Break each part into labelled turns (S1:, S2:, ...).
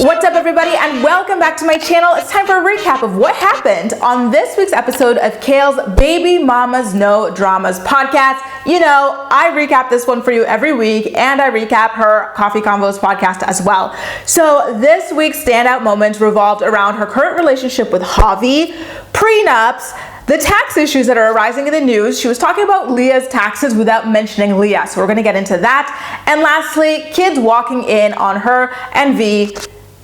S1: What's up, everybody, and welcome back to my channel. It's time for a recap of what happened on this week's episode of Kail's Baby Mama's No Dramas podcast. You know, I recap this one for you every week, and I recap her Coffee Convos podcast as well. So this week's standout moments revolved around her current relationship with Javi, prenups, the tax issues that are arising in the news. She was talking about Leah's taxes without mentioning Leah, so we're going to get into that. And lastly, kids walking in on her and V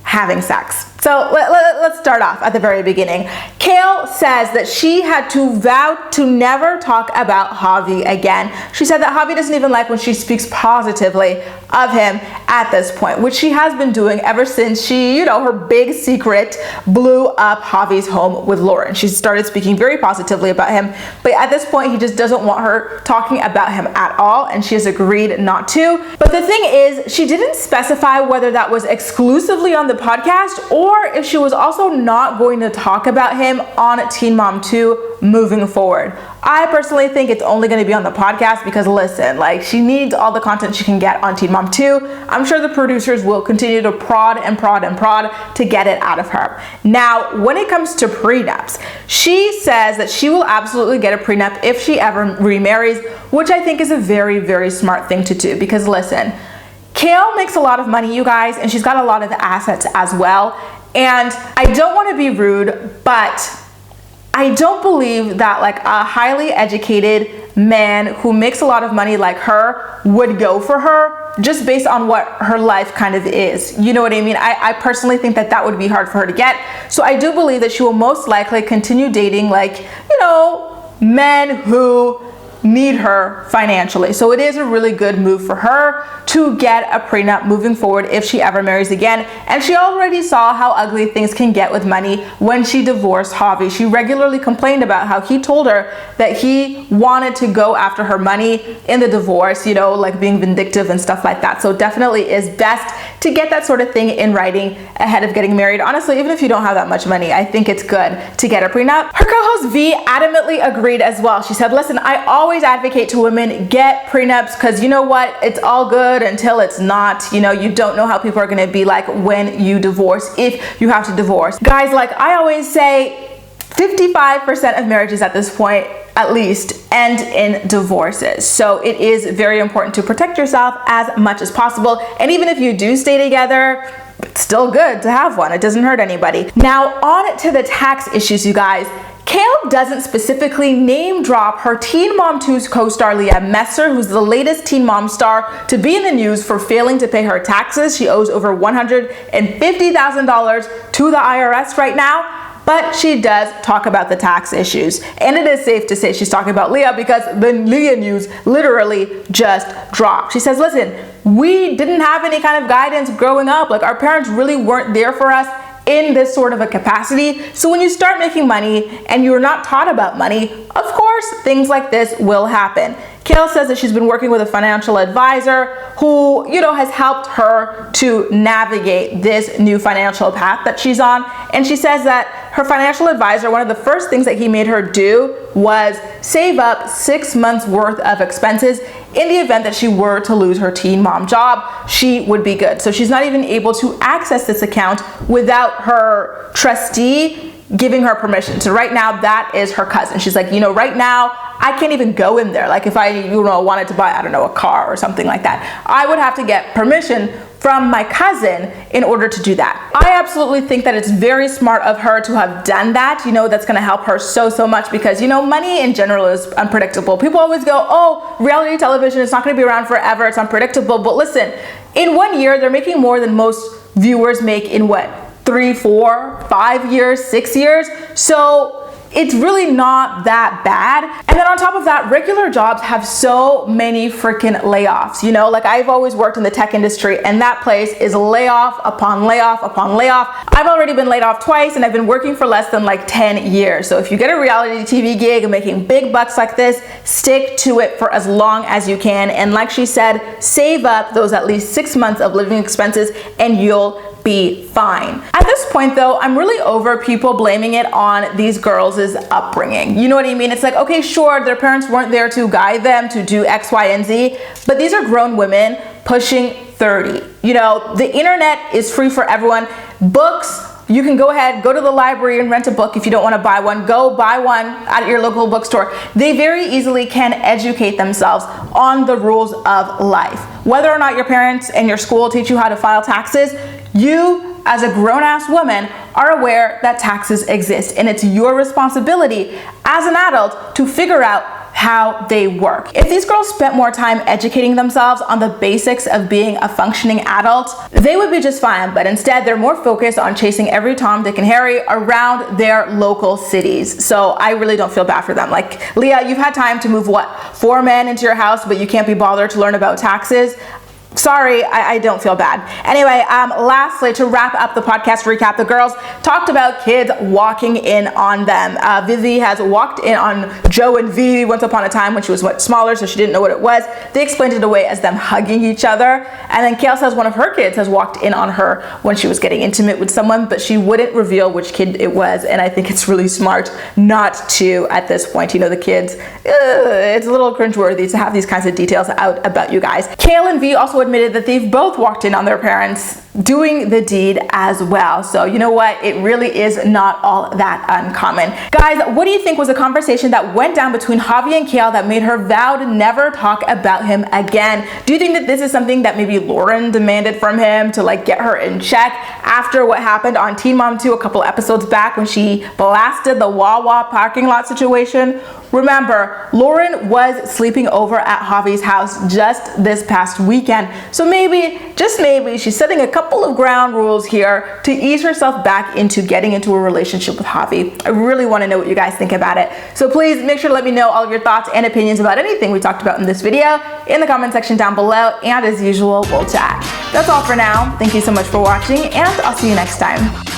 S1: having sex. So let's start off at the very beginning. Kail says that she had to vow to never talk about Javi again. She said that Javi doesn't even like when she speaks positively of him at this point, which she has been doing ever since she, her big secret blew up Javi's home with Lauren. She started speaking very positively about him, but at this point, he just doesn't want her talking about him at all, and she has agreed not to. But the thing is, she didn't specify whether that was exclusively on the podcast or if she was also not going to talk about him on Teen Mom 2 moving forward. I personally think it's only going to be on the podcast because listen, she needs all the content she can get on Teen Mom 2. I'm sure the producers will continue to prod to get it out of her. Now, when it comes to prenups, she says that she will absolutely get a prenup if she ever remarries, which I think is a very, very smart thing to do because listen, Kail makes a lot of money, you guys, and she's got a lot of assets as well. And I don't want to be rude, but I don't believe that a highly educated man who makes a lot of money like her would go for her just based on what her life kind of is. You know what I mean? I personally think that that would be hard for her to get. So I do believe that she will most likely continue dating men who need her financially. So it is a really good move for her to get a prenup moving forward if she ever marries again. And she already saw how ugly things can get with money when she divorced Javi. She regularly complained about how he told her that he wanted to go after her money in the divorce, being vindictive and stuff like that. So definitely is best to get that sort of thing in writing ahead of getting married. Honestly, even if you don't have that much money, I think it's good to get a prenup. Her co-host V adamantly agreed as well. She said, listen, I always advocate to women get prenups because you know what? It's all good until it's not. You don't know how people are going to be like when you divorce, if you have to divorce. Guys, I always say, 55% of marriages at this point, at least, end in divorces. So it is very important to protect yourself as much as possible. And even if you do stay together, it's still good to have one. It doesn't hurt anybody. Now, on to the tax issues, you guys. Kail doesn't specifically name drop her Teen Mom 2's co-star Leah Messer, who's the latest Teen Mom star to be in the news for failing to pay her taxes. She owes over $150,000 to the IRS right now. But she does talk about the tax issues. And it is safe to say she's talking about Leah because the Leah news literally just dropped. She says, listen, we didn't have any kind of guidance growing up. Our parents really weren't there for us in this sort of a capacity. So when you start making money and you're not taught about money, of course, things like this will happen. Kail says that she's been working with a financial advisor who, has helped her to navigate this new financial path that she's on. And she says that her financial advisor, one of the first things that he made her do was save up 6 months worth of expenses in the event that she were to lose her teen mom job. She would be good. So she's not even able to access this account without her trustee giving her permission. So right now, that is her cousin. She's like, right now, I can't even go in there. If I, wanted to buy, a car or something like that, I would have to get permission from my cousin in order to do that. I absolutely think that it's very smart of her to have done that. That's gonna help her so much because, money in general is unpredictable. People always go, oh, reality television is not gonna be around forever. It's unpredictable. But listen, in 1 year, they're making more than most viewers make in 3, 4, 5 years, 6 years. So it's really not that bad. And then on top of that, regular jobs have so many freaking layoffs. I've always worked in the tech industry and that place is layoff upon layoff upon layoff. I've already been laid off twice and I've been working for less than 10 years. So if you get a reality TV gig and making big bucks like this, stick to it for as long as you can. And like she said, save up those at least 6 months of living expenses and you'll be fine. At this point though, I'm really over people blaming it on these girls' upbringing. You know what I mean? It's okay, sure, their parents weren't there to guide them to do X, Y, and Z, but these are grown women pushing 30. You know, the internet is free for everyone. Books, you can go ahead, go to the library and rent a book if you don't want to buy one. Go buy one at your local bookstore. They very easily can educate themselves on the rules of life. Whether or not your parents and your school teach you how to file taxes, you as a grown-ass woman are aware that taxes exist, and it's your responsibility as an adult to figure out how they work. If these girls spent more time educating themselves on the basics of being a functioning adult, they would be just fine, but instead they're more focused on chasing every Tom, Dick, and Harry around their local cities. So I really don't feel bad for them. Like, Leah, you've had time to move, what, 4 men into your house, but you can't be bothered to learn about taxes? Sorry, I don't feel bad. Anyway, lastly, to wrap up the podcast recap, the girls talked about kids walking in on them. Vivi has walked in on Joe and V once upon a time when she was much smaller, so she didn't know what it was. They explained it away as them hugging each other. And then Kail says one of her kids has walked in on her when she was getting intimate with someone, but she wouldn't reveal which kid it was. And I think it's really smart not to at this point. You know, the kids, it's a little cringeworthy to have these kinds of details out about you guys. Kail and V also admitted that they've both walked in on their parents doing the deed as well. So you know what? It really is not all that uncommon. Guys, what do you think was a conversation that went down between Javi and Kail that made her vow to never talk about him again? Do you think that this is something that maybe Lauren demanded from him to like get her in check after what happened on Teen Mom 2 a couple episodes back when she blasted the Wawa parking lot situation? Remember, Lauren was sleeping over at Javi's house just this past weekend. So maybe, just maybe, she's setting a couple of ground rules here to ease herself back into getting into a relationship with Javi. I really want to know what you guys think about it. So please make sure to let me know all of your thoughts and opinions about anything we talked about in this video in the comment section down below. And as usual, we'll chat. That's all for now. Thank you so much for watching, and I'll see you next time.